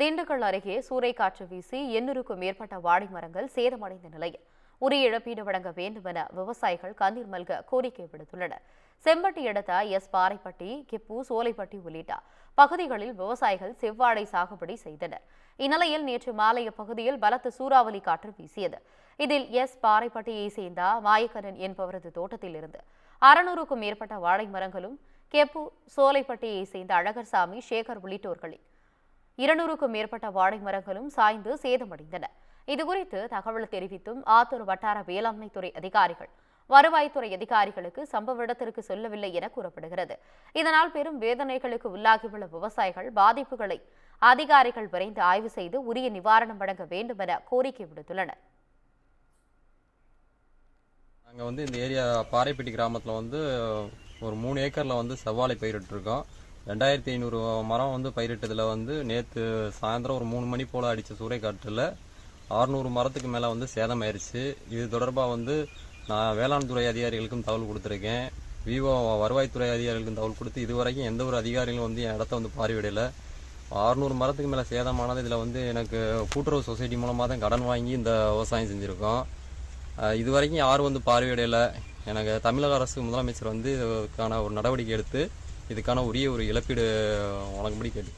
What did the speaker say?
திண்டுக்கல் அருகே சூறைக்காற்று வீசி 800க்கும் மேற்பட்ட வாழை மரங்கள் சேதமடைந்த நிலையில் உரிய இழப்பீடு வழங்க வேண்டும் என விவசாயிகள் கண்ணீர் மல்க கோரிக்கை விடுத்துள்ளனர். செம்பட்டி அடுத்த பாறைப்பட்டி, கிப்பு, சோலைப்பட்டி உள்ளிட்ட பகுதிகளில் விவசாயிகள் செவ்வாழை சாகுபடி செய்தனர். இந்நிலையில் நேற்று மாலை அப்பகுதியில் பலத்த சூறாவளி காற்று வீசியது. இதில் பாறைப்பட்டியை சேர்ந்த மாயக்கண்ணன் என்பவரது தோட்டத்தில் இருந்து 600க்கும் மேற்பட்ட வாழை மரங்களும், கெப்பு, சோலைப்பட்டியை சேர்ந்த அழகர்சாமி, சேகர் உள்ளிட்டோர்களின் 200க்கும் மேற்பட்ட வாழை மரங்களும் சாய்ந்து சேதமடைந்தன. இதுகுறித்து தகவல் தெரிவித்தும் ஆத்தூர் வட்டார வேளாண்மைத்துறை அதிகாரிகள் வருவாய்த்துறை அதிகாரிகளுக்கு சம்பவ இடத்திற்கு செல்லவில்லை என கூறப்படுகிறது. இதனால் பெரும் வேதனைகளுக்கு உள்ளாகியுள்ள விவசாயிகள் பாதிப்புகளை அதிகாரிகள் விரைந்து ஆய்வு செய்து உரிய நிவாரணம் வழங்க வேண்டும் என கோரிக்கை விடுத்துள்ளனர். நாங்கள் இந்த ஏரியா பாறைப்பட்டி கிராமத்தில் ஒரு 3 ஏக்கரில் செவ்வாழை பயிரிட்டு இருக்கோம். 2500 மரம் பயிரிட்டதில் நேற்று சாயந்தரம் ஒரு 3 மணி போல் அடித்த சூறைக்காற்றில் 600 மரத்துக்கு மேலே சேதமாயிருச்சு. இது தொடர்பாக நான் வேளாண் துறை அதிகாரிகளுக்கும் தகவல் கொடுத்துருக்கேன். விவோ வருவாய்த்துறை அதிகாரிகளுக்கும் தகவல் கொடுத்து இதுவரைக்கும் எந்த ஒரு அதிகாரிகளும் என் இடத்த பார்வையிடலை. 600 மரத்துக்கு மேலே சேதமானது. இதில் எனக்கு கூட்டுறவு சொசைட்டி மூலமாக தான் கடன் வாங்கி இந்த விவசாயம் செஞ்சுருக்கோம். இதுவரைக்கும் யாரும் பார்வையிடலை. எனக்கு தமிழக அரசு முதலமைச்சர் இதுக்கான ஒரு நடவடிக்கை எடுத்து இதுக்கான உரிய ஒரு இழப்பீடு வழங்கும்படி கேட்டு